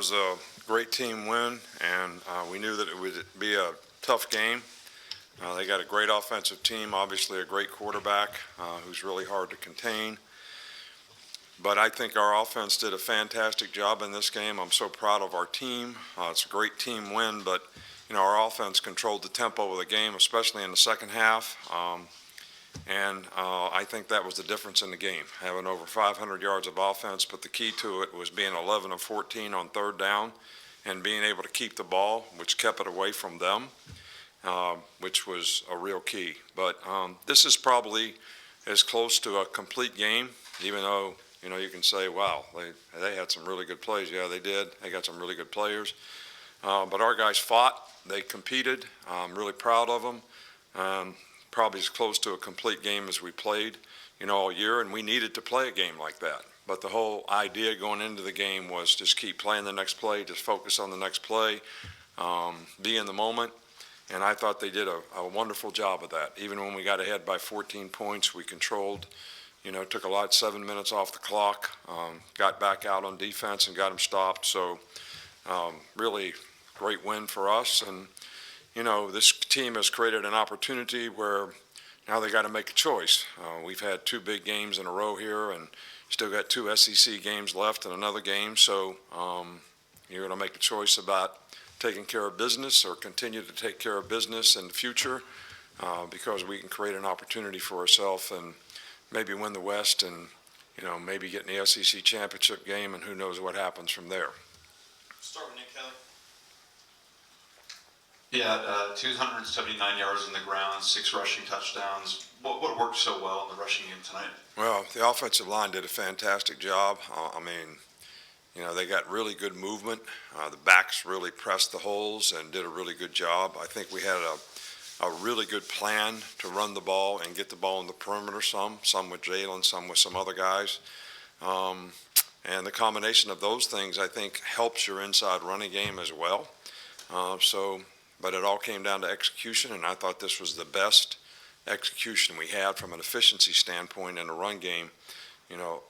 was a great team win, and we knew that it would be a tough game. They got a great offensive team, obviously a great quarterback who's really hard to contain. But I think our offense did a fantastic job in this game. I'm so proud of our team. It's a great team win, but our offense controlled the tempo of the game, especially in the second half. And I think that was the difference in the game, having over 500 yards of offense. But the key to it was being 11 of 14 on third down and being able to keep the ball, which kept it away from them, which was a real key. But this is probably as close to a complete game, even though, you can say, wow, they had some really good plays. Yeah, they did. They got some really good players. But our guys fought. They competed. I'm really proud of them. Probably as close to a complete game as we played, all year, and we needed to play a game like that. But the whole idea going into the game was just keep playing the next play, just focus on the next play, be in the moment, and I thought they did a wonderful job of that. Even when we got ahead by 14 points, we controlled, took a lot, 7 minutes off the clock, got back out on defense and got them stopped. So really great win for us. And this team has created an opportunity where now they got to make a choice. We've had 2 big games in a row here and still got 2 SEC games left and another game. So you're going to make a choice about taking care of business or continue to take care of business in the future because we can create an opportunity for ourselves and maybe win the West and, maybe get in the SEC championship game, and who knows what happens from there. Start with Nick Kelly. Yeah, 279 yards on the ground, 6 rushing touchdowns. What worked so well in the rushing game tonight? Well, the offensive line did a fantastic job. They got really good movement. The backs really pressed the holes and did a really good job. I think we had a really good plan to run the ball and get the ball in the perimeter some with Jalen, some with some other guys. And the combination of those things, I think, helps your inside running game as well. But it all came down to execution, and I thought this was the best execution we had from an efficiency standpoint in the run game,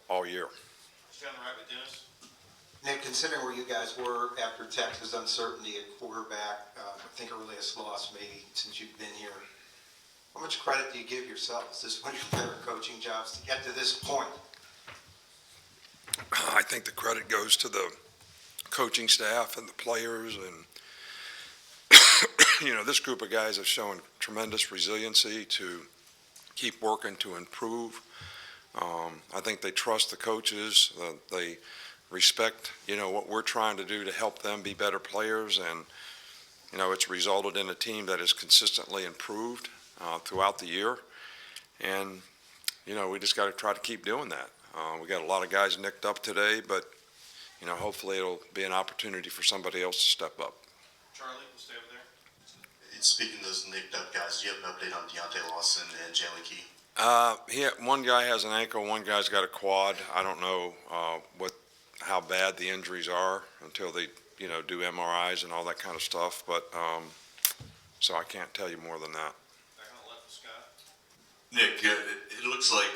all year. Stay on the right with Dennis. Nick, considering where you guys were after Texas uncertainty at quarterback, I think earliest loss maybe since you've been here, how much credit do you give yourself? Is this one of your better coaching jobs to get to this point? I think the credit goes to the coaching staff and the players, and this group of guys have shown tremendous resiliency to keep working to improve. I think they trust the coaches. They respect, what we're trying to do to help them be better players, and it's resulted in a team that has consistently improved throughout the year. And we just got to try to keep doing that. We got a lot of guys nicked up today, but hopefully it'll be an opportunity for somebody else to step up. Charlie, we'll stay over there. Speaking of those nicked up guys, do you have an update on Deontay Lawson and Jalen Key? One guy has an ankle, one guy's got a quad. I don't know how bad the injuries are until they do MRIs and all that kind of stuff. But so I can't tell you more than that. Back on the left with Scott. Nick, it looks like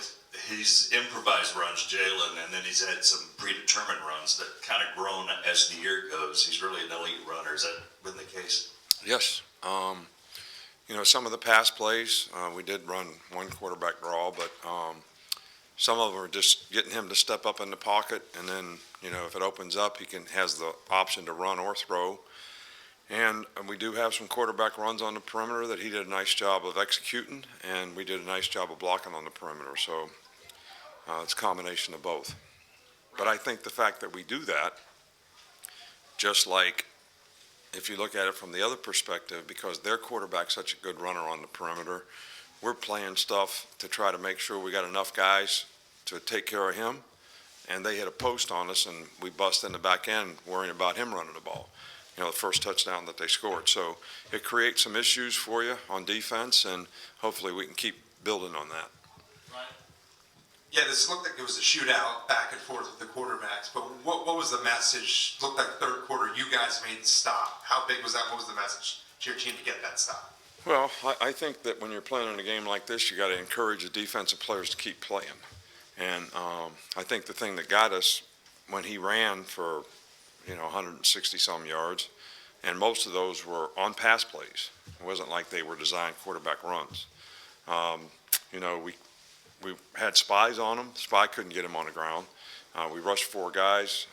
he's improvised runs, Jalen, and then he's had some predetermined runs that kind of grown as the year goes. He's really an elite runner. Has that been the case? Yes. Some of the pass plays, we did run one quarterback draw, but some of them are just getting him to step up in the pocket, and then, if it opens up, he has the option to run or throw. And we do have some quarterback runs on the perimeter that he did a nice job of executing, and we did a nice job of blocking on the perimeter. So it's a combination of both. But I think the fact that we do that, just like if you look at it from the other perspective, because their quarterback's such a good runner on the perimeter, we're playing stuff to try to make sure we got enough guys to take care of him. And they hit a post on us, and we bust in the back end worrying about him running the ball. The first touchdown that they scored. So it creates some issues for you on defense, and hopefully we can keep building on that. Ryan? Yeah, this looked like it was a shootout back and forth with the quarterbacks, but what was the message? Looked like third quarter, you guys made the stop. How big was that? What was the message to your team to get that stop? Well, I think that when you're playing in a game like this, you got to encourage the defensive players to keep playing. And I think the thing that got us when he ran for 160-some yards, and most of those were on pass plays. It wasn't like they were designed quarterback runs. We had spies on him. Spy couldn't get him on the ground. We rushed 4 guys.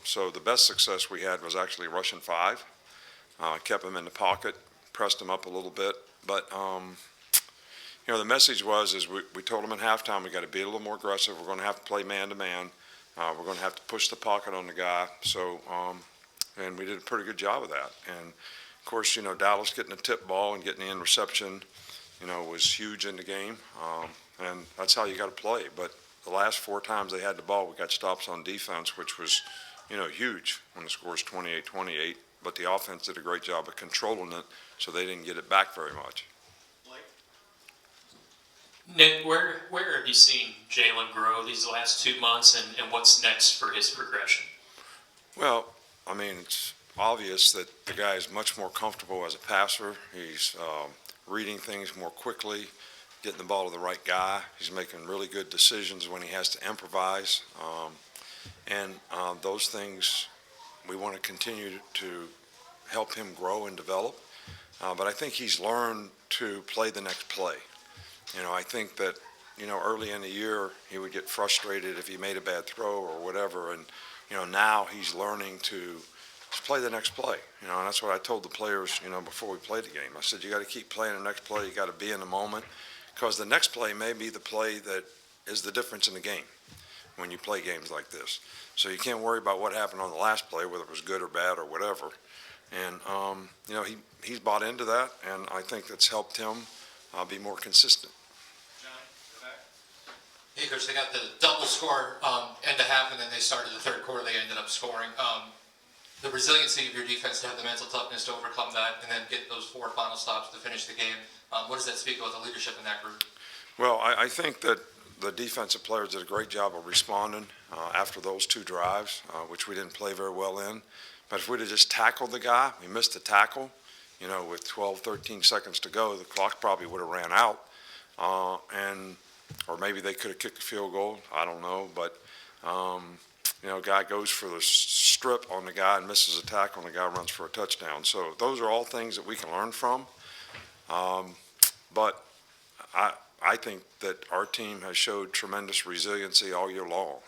So the best success we had was actually rushing 5. Kept him in the pocket, pressed him up a little bit. But, the message was we told him at halftime we got to be a little more aggressive. We're going to have to play man-to-man. We're going to have to push the pocket on the guy. So, and we did a pretty good job of that. And, of course, Dallas getting the tip ball and getting the interception, was huge in the game. And that's how you got to play. But the last 4 times they had the ball, we got stops on defense, which was, huge when the score's 28-28. But the offense did a great job of controlling it, so they didn't get it back very much. Blake? Nick, where have you seen Jalen grow these last 2 months, and what's next for his progression? Well, it's obvious that the guy is much more comfortable as a passer. He's reading things more quickly, getting the ball to the right guy. He's making really good decisions when he has to improvise. And those things we want to continue to help him grow and develop. But I think he's learned to play the next play. I think that, early in the year he would get frustrated if he made a bad throw or whatever. And, now he's learning to just play the next play. And that's what I told the players, before we played the game. I said, you got to keep playing the next play. You got to be in the moment, because the next play may be the play that is the difference in the game when you play games like this. So you can't worry about what happened on the last play, whether it was good or bad or whatever. And, he's bought into that, and I think that's helped him be more consistent. Johnny, the back? Hey, Coach, they got the double score end of half, and then they started the third quarter. They ended up scoring. The resiliency of your defense to have the mental toughness to overcome that and then get those 4 final stops to finish the game. What does that speak about the leadership in that group? Well, I think that the defensive players did a great job of responding after those 2 drives, which we didn't play very well in. But if we'd have just tackled the guy, we missed the tackle, with 12, 13 seconds to go, the clock probably would have ran out. Or maybe they could have kicked a field goal. I don't know. But, guy goes for the strip on the guy and misses a tackle, and the guy runs for a touchdown. So those are all things that we can learn from. But I think that our team has showed tremendous resiliency all year long.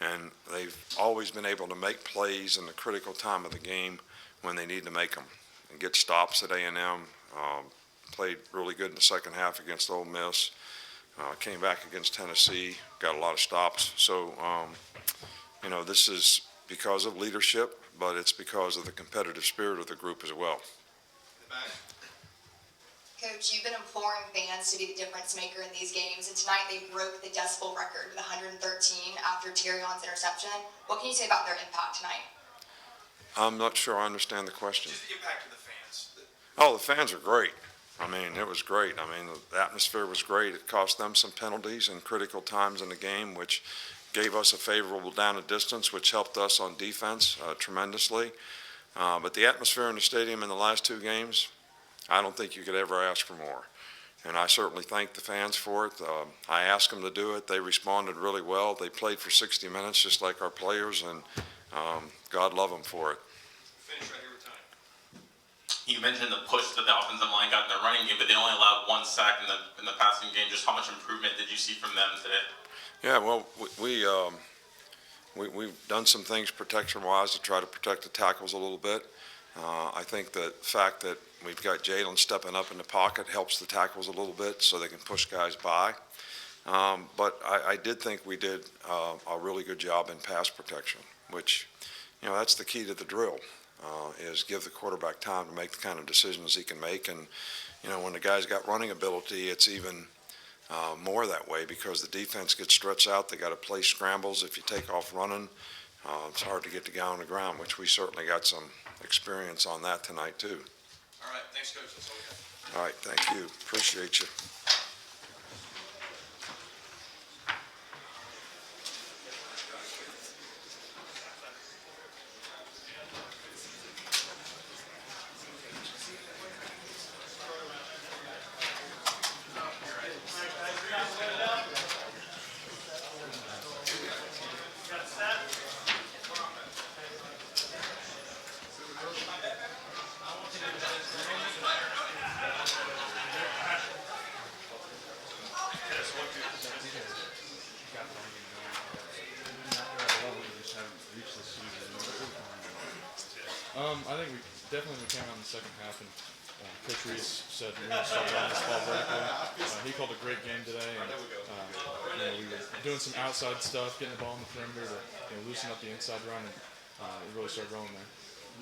And they've always been able to make plays in the critical time of the game when they need to make them. And get stops at A&M, played really good in the second half against Ole Miss, came back against Tennessee, got a lot of stops. So, this is because of leadership, but it's because of the competitive spirit of the group as well. The back? Coach, you've been imploring fans to be the difference maker in these games, and tonight they broke the decibel record with 113 after Tyrion's interception. What can you say about their impact tonight? I'm not sure I understand the question. Just the impact of the fans. Oh, the fans are great. It was great. The atmosphere was great. It cost them some penalties in critical times in the game, which gave us a favorable down and distance, which helped us on defense tremendously. But the atmosphere in the stadium in the last 2 games, I don't think you could ever ask for more. And I certainly thank the fans for it. I asked them to do it. They responded really well. They played for 60 minutes just like our players, and God love them for it. Finish right here with Tony. You mentioned the push that the offensive line got in their running game, but they only allowed 1 sack in the passing game. Just how much improvement did you see from them today? Yeah, well, we've done some things protection-wise to try to protect the tackles a little bit. I think the fact that we've got Jalen stepping up in the pocket helps the tackles a little bit so they can push guys by. But I did think we did a really good job in pass protection, which, that's the key to the drill, is give the quarterback time to make the kind of decisions he can make. And, when the guy's got running ability, it's even more that way because the defense gets stretched out. They got to play scrambles. If you take off running, it's hard to get the guy on the ground, which we certainly got some experience on that tonight too. All right, thanks, Coach. That's all we got. All right, thank you. Appreciate you. definitely we came out in the second half and Coach Reese said we're going to start running this ball vertically. He called a great game today, and we were doing some outside stuff, getting the ball in the perimeter to loosen up the inside run, and it really started rolling there.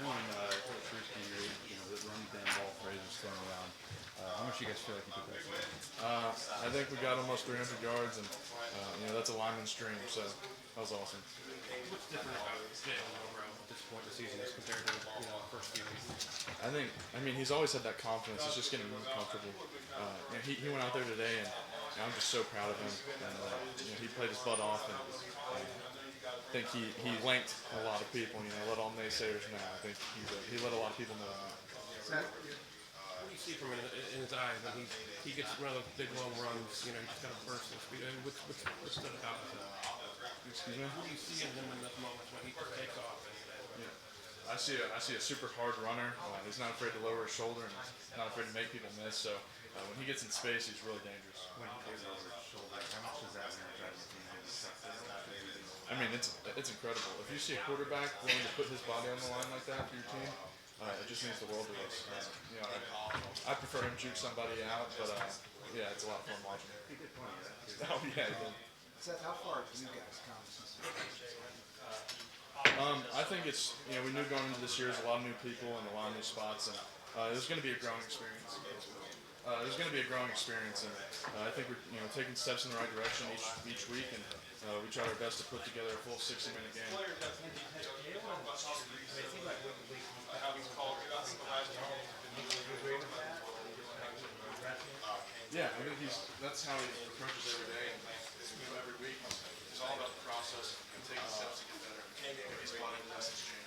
Knowing Coach Reese, the run down ball phrases thrown around, how much do you guys feel like you did that today? I think we got almost 300 yards, and that's a lineman's dream, so that was awesome. What's different about Jalen Milroe at this point in the season as compared to the first few weeks? I mean, he's always had that confidence. He's just getting more comfortable. He went out there today, and I'm just so proud of him. And he played his butt off, and I think he lanked a lot of people. Let all naysayers know. I think he let a lot of people know that. What do you see from in his eyes when he gets one of those big long runs? He's got a burst of speed. What's stood out with him? Excuse me? What do you see in him in those moments when he just takes off? I see a super hard runner. He's not afraid to lower his shoulder, and he's not afraid to make people miss. So when he gets in space, he's really dangerous. When he takes over his shoulder, how much does that energize the team? I mean, it's incredible. If you see a quarterback willing to put his body on the line like that for your team, it just means the world to us. I prefer him juke somebody out, but yeah, it's a lot of fun watching. He did plenty of that. Oh yeah, he did. Seth, how far have you guys come since the I think it's, we knew going into this year there's a lot of new people and a lot of new spots, and there's going to be a growing experience. And I think we're taking steps in the right direction each week, and we try our best to put together a full 60-minute game. Yeah, I think that's how he approaches every day, and every week. It's all about the process and taking steps to get better. He's bought into this exchange.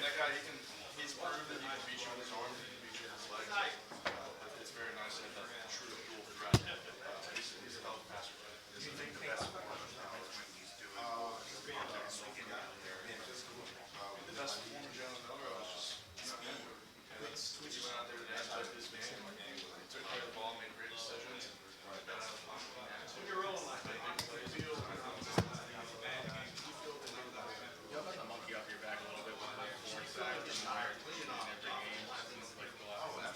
That guy, he's proven that he can beat you with his arms, he can beat you with his legs. It's very nice to have that true dual threat. He's a hell of a passer. Do you think the best form of when he's doing the best form of Jalen Milroe is just he went out there today and played his game. He took care of the ball, made great decisions, and got out of the pocket. You're rolling like that. Y'all got the monkey off your back a little bit with the fourth side, getting tired, in every game. Like the last one.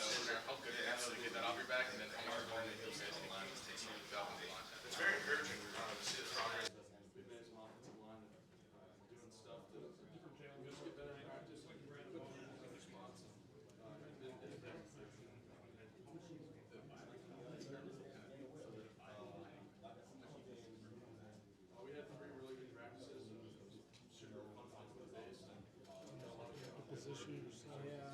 How good is it to get that off your back, and then how much more do you guys think you can take to the Falcons line? It's very encouraging to see the progress. We've made some offensive line doing stuff to just get better in practice, like put people in their spots. We had 3 really good practices, and super confident with the base. Position yourself. Yeah.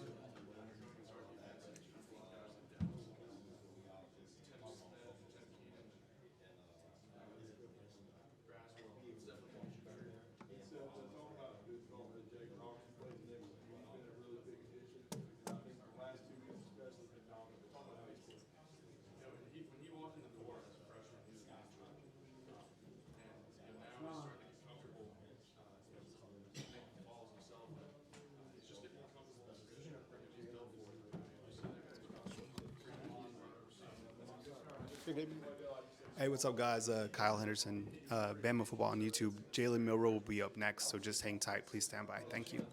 When he walked in the door as a freshman, he was going to and now he's starting to get comfortable. Making balls himself. He's just getting more comfortable in his position. He's built for it. Hey, what's up, guys? Kyle Henderson, Bama Football on YouTube. Jalen Milroe will be up next, so just hang tight. Please stand by. Thank you.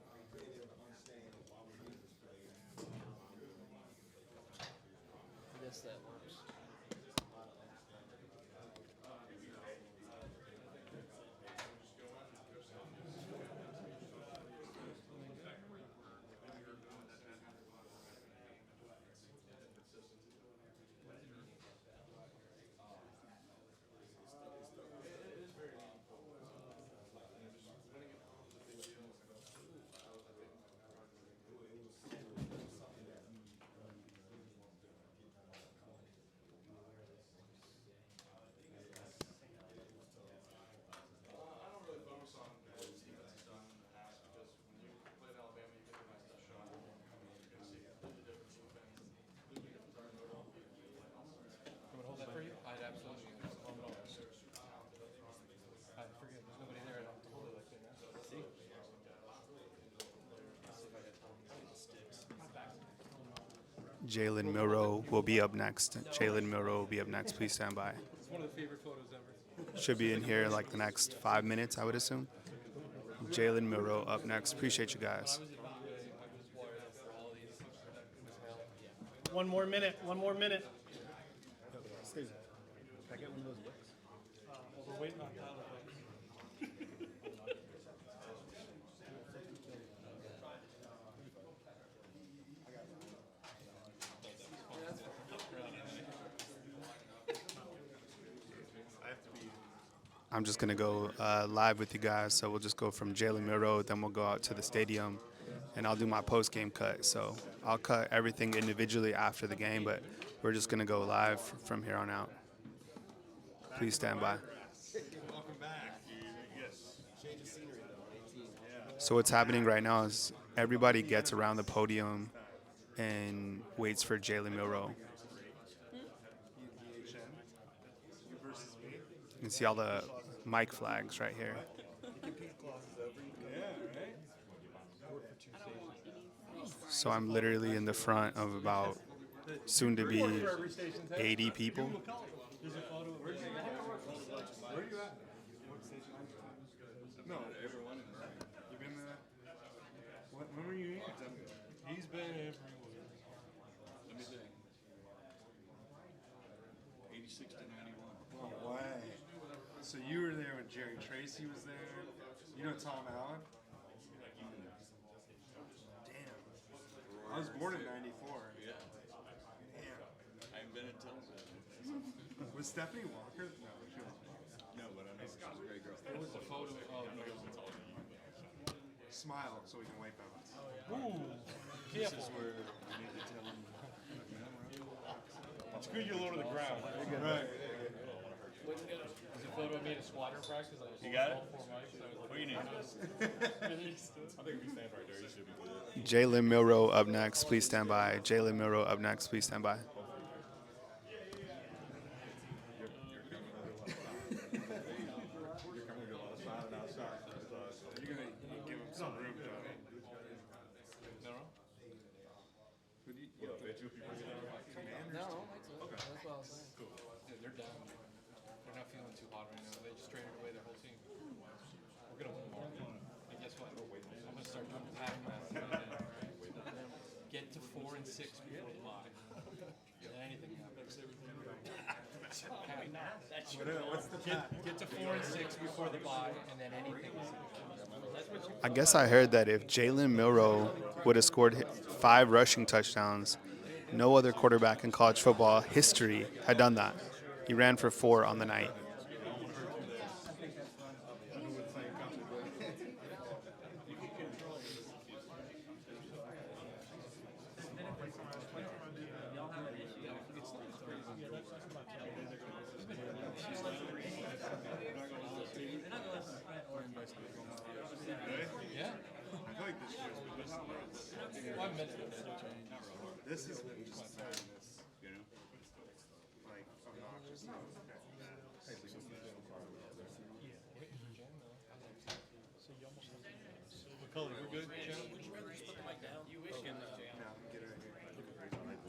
I guess that works. Jalen Milroe will be up next. Jalen Milroe will be up next. Please stand by. It's one of the favorite photos ever. Should be in here in like the next 5 minutes, I would assume. Jalen Milroe up next. Appreciate you guys. One more minute. One more minute. Excuse me. Can I get one of those wicks? We're waiting on Tyler. I'm just going to go live with you guys. So we'll just go from Jalen Milroe, then we'll go out to the stadium, and I'll do my post-game cut. So I'll cut everything individually after the game, but we're just going to go live from here on out. Please stand by. Welcome back. So what's happening right now is everybody gets around the podium and waits for Jalen Milroe. You can see all the mic flags right here. So I'm literally in the front of about soon to be 80 people. There's a photo. Where are you at? No, everyone. You've been there? When were you here? He's been everywhere. Let me think. 86 to 91. Oh, wow. So you were there when Jerry Tracy was there. You know Tom Allen? Damn. I was born in 94. Yeah. Damn. I haven't been until was Stephanie Walker? No, she was. No, but I know she was a great girl. There was a photo of smile so we can wipe out. Ooh. This is where I need to tell him. It's good you're low to the ground. Right. There's a photo of me at a squadron practice. You got it? What do you need? I think if you stand right there, you should be good. Jalen Milroe up next. Please stand by. Jalen Milroe up next. Please stand by. You're gonna give him some room, Johnny. No? Who do you? Commanders? No, okay. That's what I was saying. Cool. Yeah, they're down. They're not feeling too hot right now. They just traded away their whole team. We're gonna win tomorrow. And guess what? I'm gonna start doing the pattern math. Get to 4 and 6 before the bye. And anything happens. What's the get to 4 and 6 before the bye, and then anything happens. I guess I heard that if Jalen Milroe would have scored 5 rushing touchdowns, no other quarterback in college football history had done that. He ran for 4 on the night. Yeah. I feel like this year's been just 1 minute. This is just madness, you know? Like, obnoxious. What color? We're good,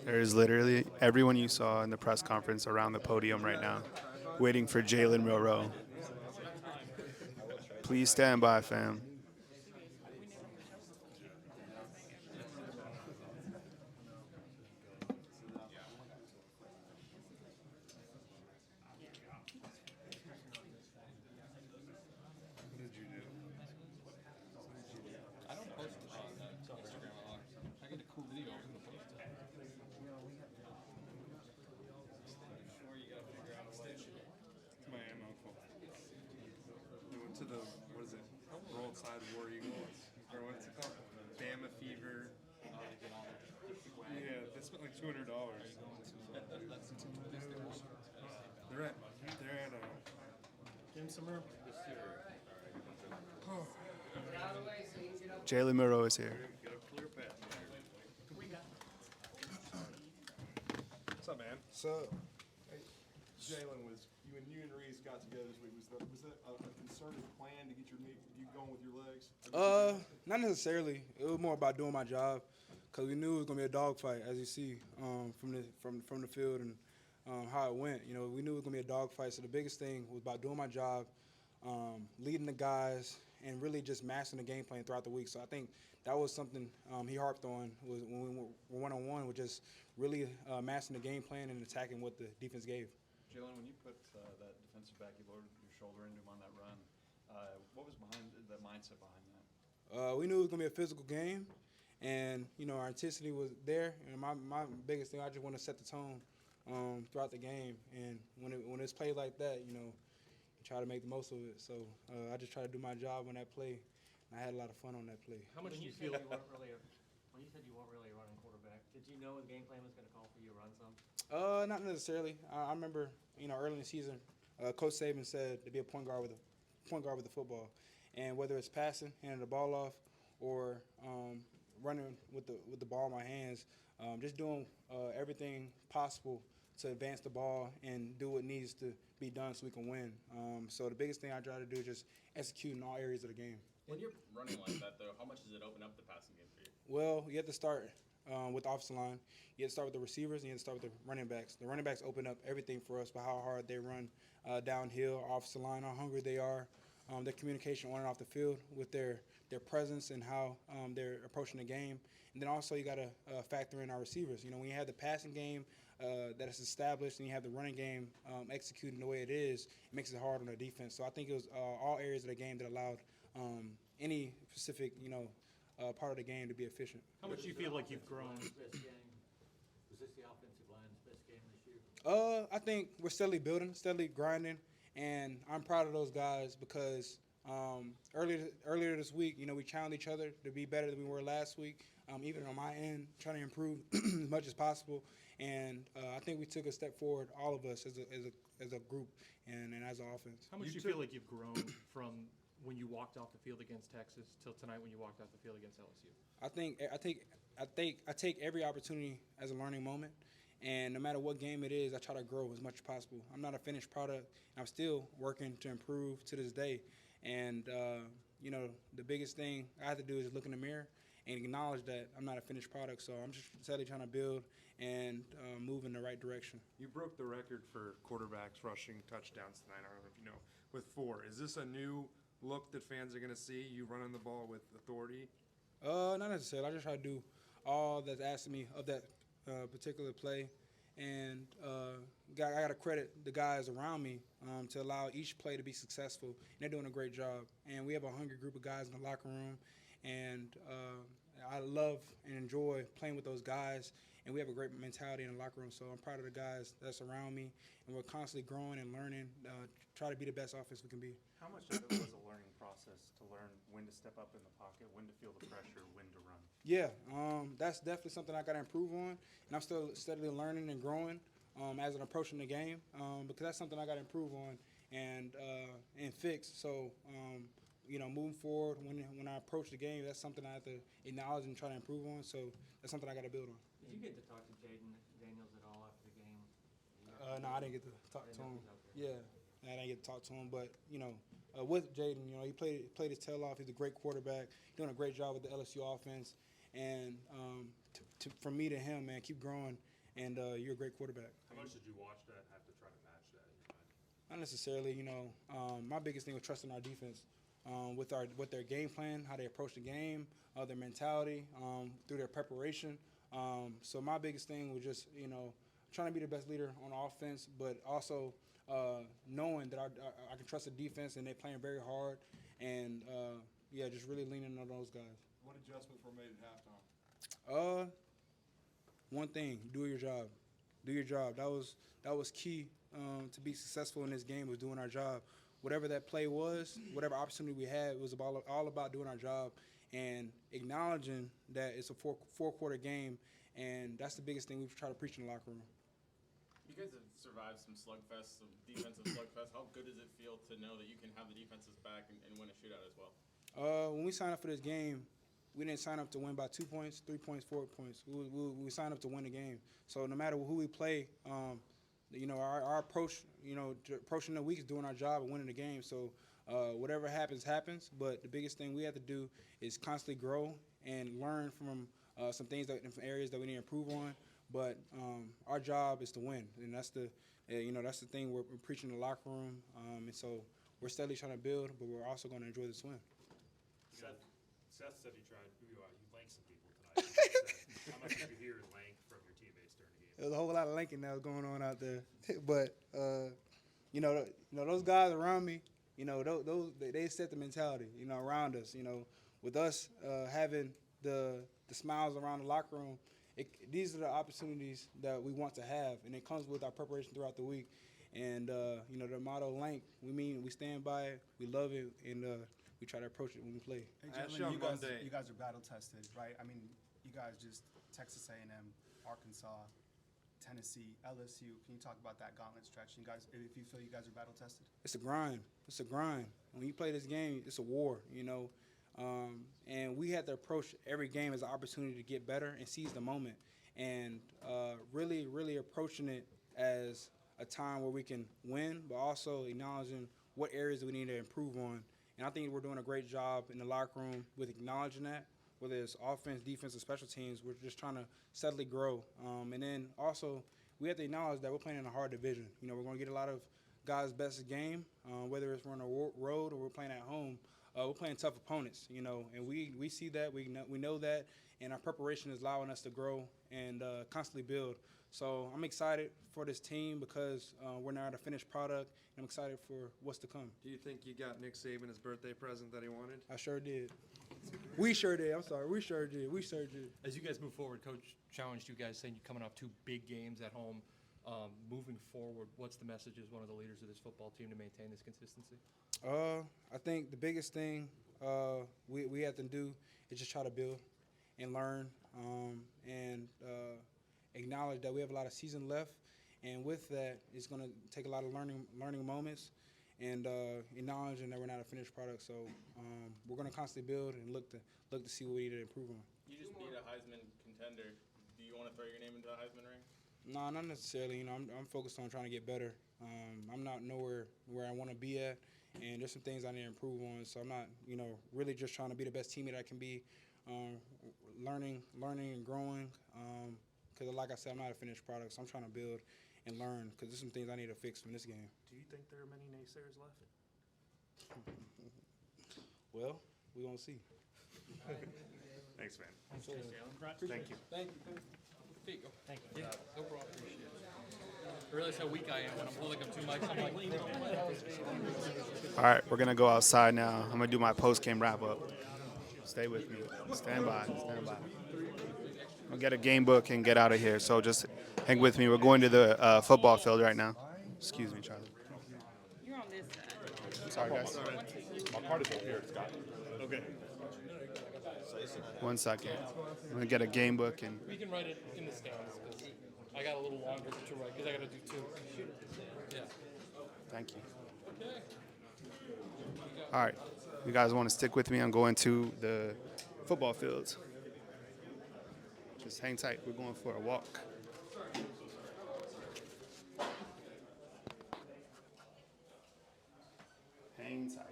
There's literally everyone you saw in the press conference around the podium right now, waiting for Jalen Milroe. Please stand by, fam. I don't post it on Instagram a lot. I get a cool video, I'm gonna post it. It's my ammo phone. They went to the, what is it? Roadside War Eagles. Or what's it called? Bama Fever. Yeah, they spent like $200. They're at, give him some room. Jalen Milroe is here. What's up, man? So, Jalen, was you and Reese got together this week. Was that a concerted plan to get you going with your legs? not necessarily. It was more about doing my job. because we knew it was gonna be a dogfight, as you see from the field and how it went. You know, we knew it was gonna be a dogfight. So the biggest thing was about doing my job, leading the guys, and really just mastering the game plan throughout the week. So I think that was something he harped on was when we were one-on-one, was just really mastering the game plan and attacking what the defense gave. Jalen, when you put that defensive back, you lowered your shoulder into him on that run. What was behind the mindset behind that? We knew it was gonna be a physical game, and you know our intensity was there. And my biggest thing, I just want to set the tone throughout the game. And when it's played like that, you know, you try to make the most of it. So I just try to do my job on that play. And I had a lot of fun on that play. How much do you feel? When you said you weren't really a running quarterback, did you know the game plan was going to call for you to run some? Not necessarily. I remember, you know, early in the season, Coach Saban said to be a point guard with the football, and whether it's passing, handing the ball off, or running with the ball in my hands, just doing everything possible to advance the ball and do what needs to be done so we can win. So the biggest thing I try to do is just execute in all areas of the game. When you're running like that, though, how much does it open up the passing game for you? Well, you have to start with the offensive line. You have to start with the receivers, and you have to start with the running backs. The running backs open up everything for us by how hard they run downhill, offensive line, how hungry they are, their communication on and off the field with their presence and how they're approaching the game. And then also you got to factor in our receivers. You know, when you have the passing game that is established and you have the running game executing the way it is, it makes it hard on the defense. So I think it was all areas of the game that allowed any specific, you know, part of the game to be efficient. How much do you feel like you've grown? Was this the offensive line's best game this year? I think we're steadily building, steadily grinding, and I'm proud of those guys because earlier this week, you know, we challenged each other to be better than we were last week. Even on my end, trying to improve as much as possible, and I think we took a step forward, all of us as a group and as an offense. How much do you feel like you've grown from when you walked off the field against Texas till tonight when you walked off the field against LSU? I take every opportunity as a learning moment, and no matter what game it is, I try to grow as much as possible. I'm not a finished product. I'm still working to improve to this day, and you know, the biggest thing I have to do is look in the mirror and acknowledge that I'm not a finished product. So I'm just steadily trying to build and move in the right direction. You broke the record for quarterbacks rushing touchdowns tonight. I don't know if you know, with 4. Is this a new look that fans are going to see, you running the ball with authority? Not necessarily. I just try to do all that's asked of me of that particular play. And I got to credit the guys around me to allow each play to be successful. And they're doing a great job. And we have a hungry group of guys in the locker room. And I love and enjoy playing with those guys. And we have a great mentality in the locker room. So I'm proud of the guys that's around me. And we're constantly growing and learning, try to be the best offense we can be. How much of it was a learning process to learn when to step up in the pocket, when to feel the pressure, when to run? Yeah, that's definitely something I got to improve on. And I'm still steadily learning and growing as I'm approaching the game because that's something I got to improve on and fix. So, you know, moving forward, when I approach the game, that's something I have to acknowledge and try to improve on. So that's something I got to build on. Did you get to talk to Jaden Daniels at all after the game? No, I didn't get to talk to him. Yeah, I didn't get to talk to him. But, you know, with Jaden, you know, he played his tail off. He's a great quarterback, doing a great job with the LSU offense. And from me to him, man, keep growing, and you're a great quarterback. How much did you watch that, have to try to match that in your mind? Not necessarily, you know. My biggest thing was trusting our defense. With their game plan, how they approach the game, their mentality, through their preparation. So my biggest thing was just, you know, trying to be the best leader on offense, but also knowing that I can trust the defense and they're playing very hard, and yeah, just really leaning on those guys. What adjustments were made at halftime? One thing: do your job. Do your job. That was key to be successful in this game. Was doing our job. Whatever that play was, whatever opportunity we had, it was all about doing our job and acknowledging that it's a four-quarter game, and that's the biggest thing we've tried to preach in the locker room. You guys have survived some slugfests, some defensive slugfests. How good does it feel to know that you can have the defenses back and win a shootout as well? When we signed up for this game, we didn't sign up to win by 2 points, 3 points, 4 points. We signed up to win the game. So no matter who we play, you know, our approach, you know, approaching the week is doing our job and winning the game. So whatever happens, happens. But the biggest thing we have to do is constantly grow and learn from some things that some areas that we need to improve on. But our job is to win, and that's the that's the thing we're preaching in the locker room. And so we're steadily trying to build, but we're also going to enjoy the swim. Seth said you lanked some people tonight. How much did you hear lank from your teammates during the game? There's a whole lot of lanking that was going on out there, but those guys around me, they set the mentality, around us. With us having the smiles around the locker room, these are the opportunities that we want to have, and it comes with our preparation throughout the week. And the motto "Lank," we stand by it, we love it, and we try to approach it when we play. Hey, Jalen, you guys are battle tested, right? I mean, you guys just Texas A&M, Arkansas, Tennessee, LSU. Can you talk about that gauntlet stretch? You guys, if you feel you guys are battle tested? It's a grind. It's a grind. When you play this game, it's a war, and we have to approach every game as an opportunity to get better and seize the moment, and really, really approaching it as a time where we can win, but also acknowledging what areas we need to improve on. And I think we're doing a great job in the locker room with acknowledging that, whether it's offense, defense, or special teams. We're just trying to steadily grow. And then also, we have to acknowledge that we're playing in a hard division. We're going to get a lot of guys' best game, whether it's we're on the road or we're playing at home. We're playing tough opponents, and we see that, we know that, and our preparation is allowing us to grow and constantly build. So I'm excited for this team because we're now at a finished product, and I'm excited for what's to come. Do you think you got Nick Saban his birthday present that he wanted? I sure did. We sure did. I'm sorry. We sure did. We sure did. As you guys move forward, Coach challenged you guys saying you're coming off 2 big games at home. Moving forward, what's the message as one of the leaders of this football team to maintain this consistency? I think the biggest thing we have to do is just try to build and learn and acknowledge that we have a lot of season left. And with that, it's going to take a lot of learning moments and acknowledging that we're not a finished product. So we're going to constantly build and look to see what we need to improve on. You just beat a Heisman contender. Do you want to throw your name into a Heisman ring? No, not necessarily. I'm focused on trying to get better. I'm not nowhere where I want to be at, and there's some things I need to improve on. So I'm not, really just trying to be the best teammate I can be, learning and growing. Because like I said, I'm not a finished product, so I'm trying to build and learn. Because there's some things I need to fix from this game. Do you think there are many naysayers left? Well, we're gonna see. Thanks, man. Thanks, Jalen. Thank you. Thank you. Thank you. Yeah, no problem. Appreciate it. I realize how weak I am when I'm holding up 2 mics. I'm like, All right, we're going to go outside now. I'm going to do my post-game wrap-up. Stay with me. Stand by. I'll get a game book and get out of here, so just hang with me. We're going to the football field right now. Excuse me, Charlie. You're on this side. Sorry, guys. My card is up here, Scott. Okay. 1 second. I'm going to get a game book and we can write it in the stands because I got a little longer to write because I got to do 2. Yeah. thank you. Okay. All right. You guys want to stick with me? I'm going to the football fields. Just hang tight. We're going for a walk. Hang tight.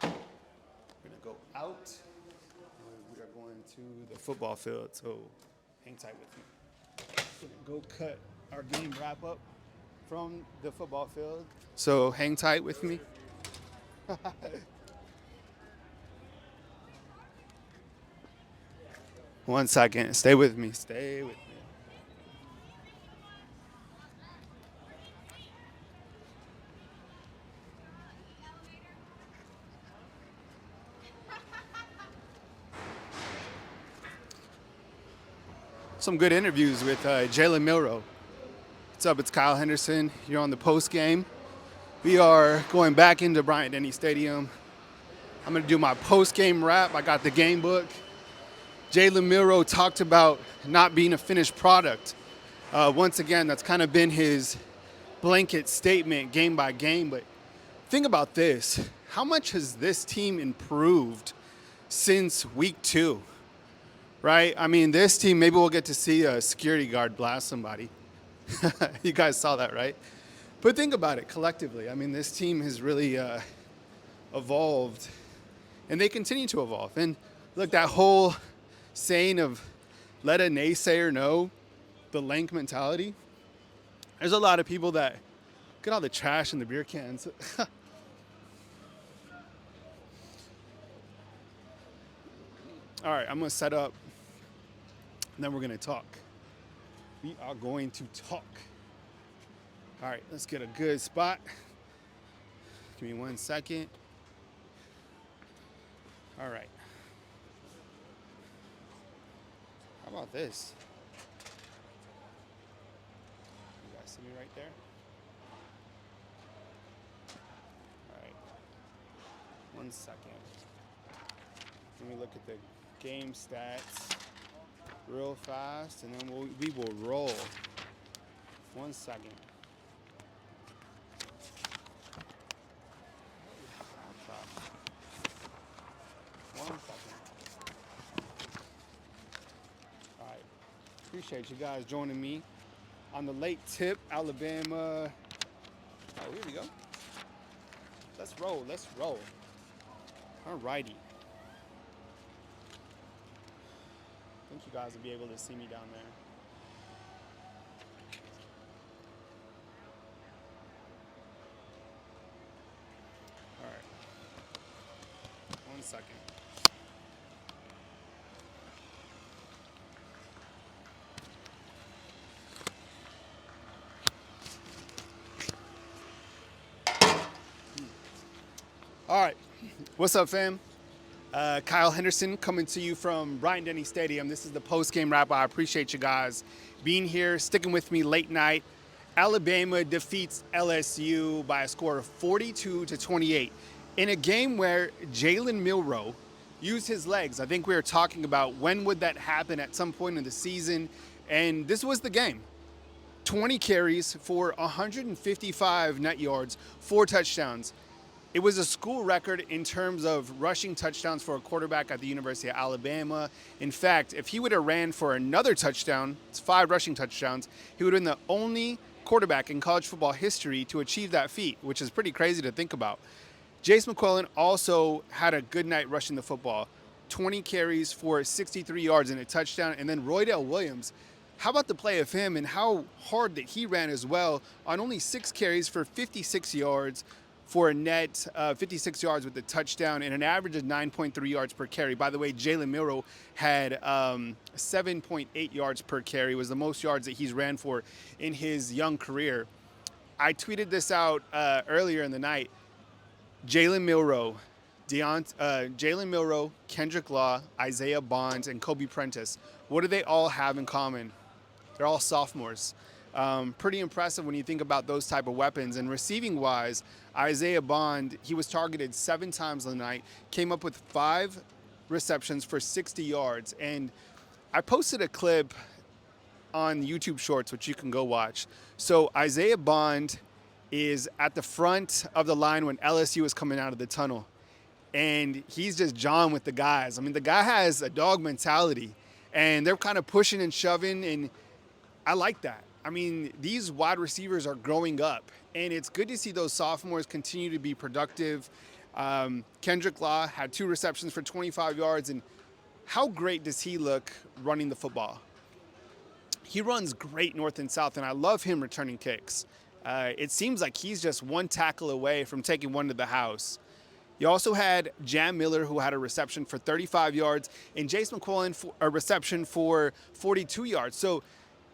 We're going to go out. We are going to the football field, so hang tight with me. We're going to go cut our game wrap up from the football field. So hang tight with me. 1 second. Stay with me. Stay with me. Some good interviews with Jalen Milroe. What's up? It's Kyle Henderson. You're on the post game. We are going back into Bryant-Denny Stadium. I'm going to do my post-game wrap. I got the game book. Jalen Milroe talked about not being a finished product. Once again, that's kind of been his blanket statement game by game. But think about this. How much has this team improved since week 2? Right? I mean, this team, maybe we'll get to see a security guard blast somebody. You guys saw that, right? But think about it collectively. I mean, this team has really evolved, and they continue to evolve. And look, that whole saying of let a naysayer know the Lank mentality. There's a lot of people that get all the trash in the beer cans. All right, I'm gonna set up and then we're gonna talk. We are going to talk. All right, let's get a good spot. Give me 1 second. All right. How about this? You guys see me right there? All right. 1 second. Let me look at the game stats real fast, and then we will roll. 1 second. All right. Appreciate you guys joining me on the late tip, Alabama. Oh, here we go. Let's roll. Let's roll. All righty. I think you guys will be able to see me down there. All right. 1 second. All right. What's up, fam? Kyle Henderson coming to you from Bryant-Denny Stadium. This is the post-game wrap. I appreciate you guys being here, sticking with me late night. Alabama defeats LSU by a score of 42-28 in a game where Jalen Milroe used his legs. I think we were talking about when would that happen at some point in the season, and this was the game. 20 carries for 155 net yards, 4 touchdowns. It was a school record in terms of rushing touchdowns for a quarterback at the University of Alabama. In fact, if he would have ran for another touchdown, it's 5 rushing touchdowns, he would have been the only quarterback in college football history to achieve that feat, which is pretty crazy to think about. Jace McClellan also had a good night rushing the football. 20 carries for 63 yards and a touchdown. And then Roydell Williams, how about the play of him and how hard that he ran as well on only 6 carries for 56 yards, for a net 56 yards with a touchdown and an average of 9.3 yards per carry. By the way, Jalen Milroe had 7.8 yards per carry, was the most yards that he's ran for in his young career. I tweeted this out earlier in the night. Jalen Milroe, Kendrick Law, Isaiah Bond, and Kobe Prentice. What do they all have in common? They're all sophomores. Pretty impressive when you think about those type of weapons. And receiving-wise, Isaiah Bond, he was targeted 7 times on the night, came up with 5 receptions for 60 yards. And I posted a clip on YouTube Shorts, which you can go watch. So Isaiah Bond is at the front of the line when LSU is coming out of the tunnel. And he's just jawing with the guys. I mean, the guy has a dog mentality. And they're kind of pushing and shoving, and I like that. I mean, these wide receivers are growing up, and it's good to see those sophomores continue to be productive. Kendrick Law had 2 receptions for 25 yards, and how great does he look running the football? He runs great north and south, and I love him returning kicks. It seems like he's just 1 tackle away from taking one to the house. You also had Jam Miller, who had a reception for 35 yards, and Jace McClellan a reception for 42 yards. So,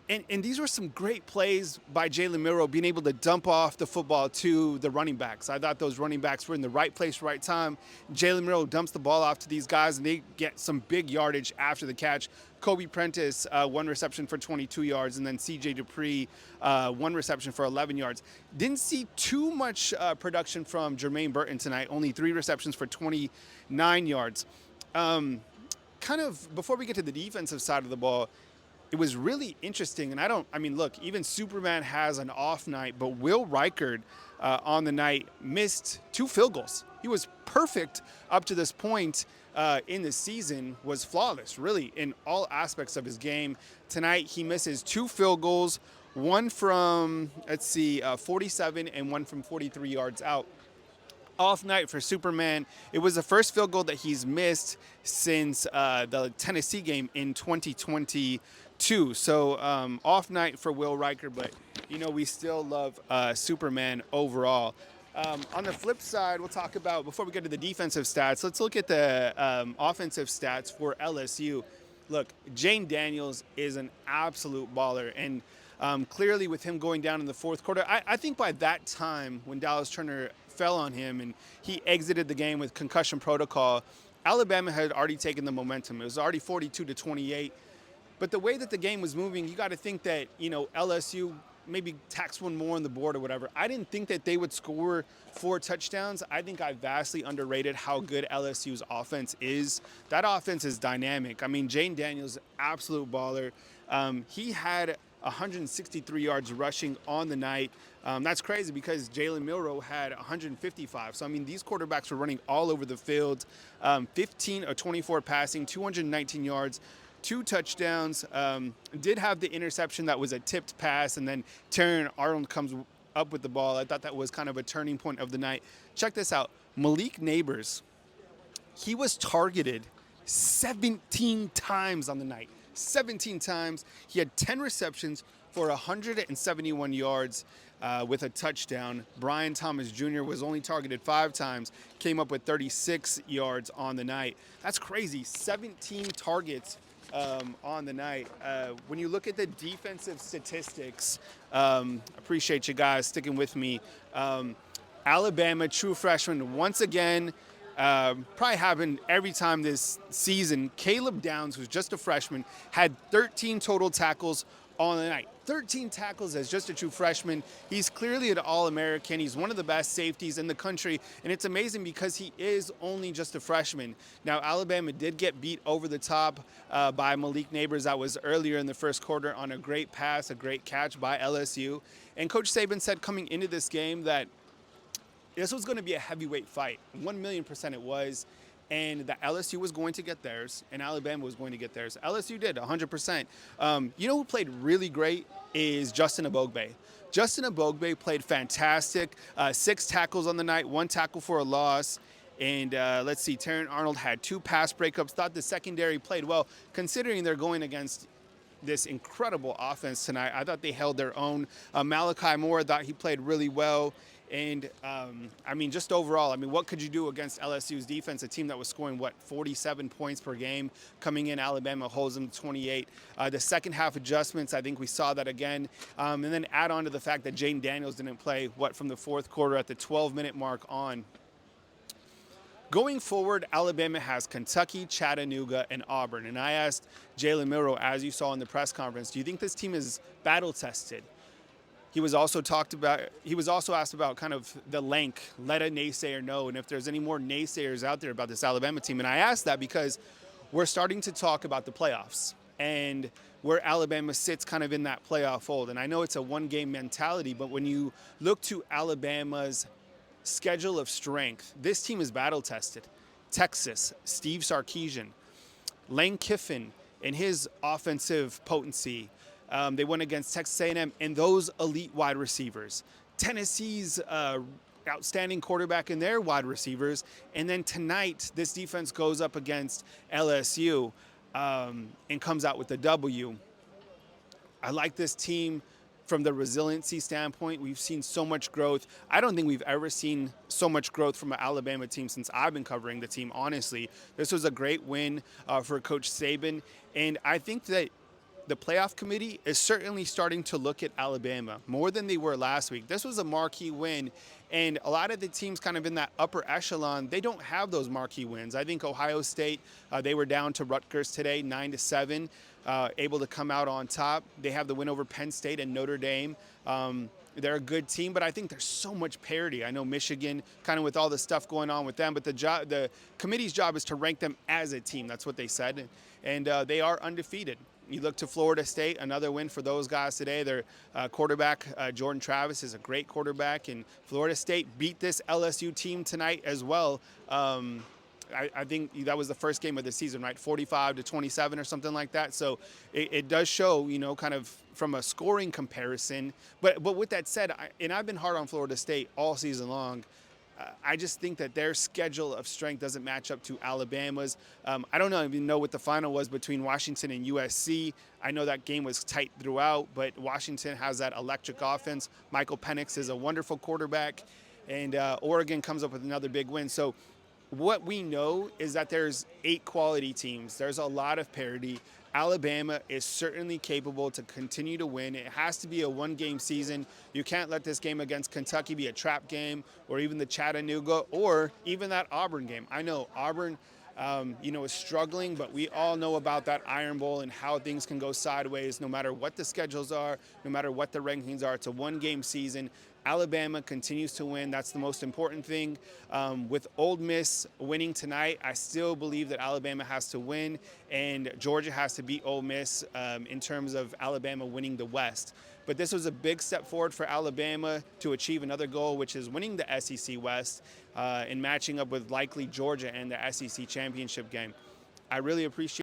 and these were some great plays by Jalen Milroe, being able to dump off the football to the running backs. I thought those running backs were in the right place, right time. Jalen Milroe dumps the ball off to these guys, and they get some big yardage after the catch. Kobe Prentice, 1 reception for 22 yards, and then C.J. Dupree, 1 reception for 11 yards. Didn't see too much production from Jermaine Burton tonight, only 3 receptions for 29 yards. Kind of, before we get to the defensive side of the ball, it was really interesting, and look, even Superman has an off night, but Will Reichard on the night missed 2 field goals. He was perfect up to this point in the season, was flawless, really, in all aspects of his game. Tonight, he misses 2 field goals, one from, 47 and one from 43 yards out. off night for Superman. It was the first field goal that he's missed since the Tennessee game in 2022. So off night for Will Riker, but we still love Superman overall. On the flip side, we'll talk about, before we get to the defensive stats, let's look at the offensive stats for LSU. Look, Jane Daniels is an absolute baller, and clearly with him going down in the fourth quarter, I think by that time when Dallas Turner fell on him and he exited the game with concussion protocol, Alabama had already taken the momentum. It was already 42-28. But the way that the game was moving, you got to think that, LSU maybe tax one more on the board or whatever. I didn't think that they would score 4 touchdowns. I think I vastly underrated how good LSU's offense is. That offense is dynamic. I mean, Jane Daniels, absolute baller. He had 163 yards rushing on the night. That's crazy because Jalen Milroe had 155. So, I mean, these quarterbacks were running all over the field. 15 or 24 passing, 219 yards. 2 touchdowns, did have the interception that was a tipped pass, and then Terran Arnold comes up with the ball. I thought that was kind of a turning point of the night. Check this out. Malik Neighbors, he was targeted 17 times on the night. 17 times. He had 10 receptions for 171 yards with a touchdown. Brian Thomas Jr. was only targeted 5 times, came up with 36 yards on the night. That's crazy. 17 targets on the night. When you look at the defensive statistics, appreciate you guys sticking with me. Alabama, true freshman, once again, probably happened every time this season. Caleb Downs, who's just a freshman, had 13 total tackles on the night. 13 tackles as just a true freshman. He's clearly an All-American. He's one of the best safeties in the country, and it's amazing because he is only just a freshman. Now, Alabama did get beat over the top by Malik Neighbors. That was earlier in the first quarter on a great pass, a great catch by LSU. And Coach Saban said coming into this game that this was going to be a heavyweight fight. 1,000,000% it was. And that LSU was going to get theirs, and Alabama was going to get theirs. LSU did, 100%. Who played really great is Justin Ebogbe. Justin Ebogbe played fantastic. 6 tackles on the night, 1 tackle for a loss. And let's see, Terran Arnold had 2 pass breakups. Thought the secondary played well, considering they're going against this incredible offense tonight. I thought they held their own. Malachi Moore, thought he played really well. And, just overall, what could you do against LSU's defense, a team that was scoring, 47 points per game? Coming in, Alabama holds them to 28. The second half adjustments, I think we saw that again. And then add on to the fact that Jane Daniels didn't play, from the fourth quarter at the 12-minute mark on. Going forward, Alabama has Kentucky, Chattanooga, and Auburn. And I asked Jalen Milroe, as you saw in the press conference, do you think this team is battle-tested? He was also asked about kind of the length, let a naysayer know, and if there's any more naysayers out there about this Alabama team. And I asked that because we're starting to talk about the playoffs and where Alabama sits kind of in that playoff fold. And I know it's a one-game mentality, but when you look to Alabama's schedule of strength, this team is battle-tested. Texas, Steve Sarkisian, Lane Kiffin and his offensive potency. They went against Texas A&M and those elite wide receivers. Tennessee's outstanding quarterback and their wide receivers. And then tonight, this defense goes up against LSU and comes out with the W. I like this team from the resiliency standpoint. We've seen so much growth. I don't think we've ever seen so much growth from an Alabama team since I've been covering the team, honestly. This was a great win for Coach Saban. And I think that the playoff committee is certainly starting to look at Alabama more than they were last week. This was a marquee win, and a lot of the teams kind of in that upper echelon, they don't have those marquee wins. I think Ohio State, they were down to Rutgers today, 9-7, able to come out on top. They have the win over Penn State and Notre Dame. They're a good team, but I think there's so much parity. I know Michigan, kind of with all the stuff going on with them, but the committee's job is to rank them as a team. That's what they said, and they are undefeated. You look to Florida State, another win for those guys today. Their quarterback, Jordan Travis, is a great quarterback, and Florida State beat this LSU team tonight as well. I think that was the first game of the season, right? 45-27 or something like that. So it does show, kind of from a scoring comparison. But with that said, and I've been hard on Florida State all season long, I just think that their schedule of strength doesn't match up to Alabama's. I don't even know what the final was between Washington and USC. I know that game was tight throughout, but Washington has that electric offense. Michael Penix is a wonderful quarterback, and Oregon comes up with another big win. So what we know is that there's 8 quality teams. There's a lot of parity. Alabama is certainly capable to continue to win. It has to be a one-game season. You can't let this game against Kentucky be a trap game, or even the Chattanooga, or even that Auburn game. I know Auburn, is struggling, but we all know about that Iron Bowl and how things can go sideways no matter what the schedules are, no matter what the rankings are. It's a one-game season. Alabama continues to win. That's the most important thing. With Ole Miss winning tonight, I still believe that Alabama has to win, and Georgia has to beat Ole Miss in terms of Alabama winning the West. But this was a big step forward for Alabama to achieve another goal, which is winning the SEC West and matching up with likely Georgia in the SEC championship game. I really appreciate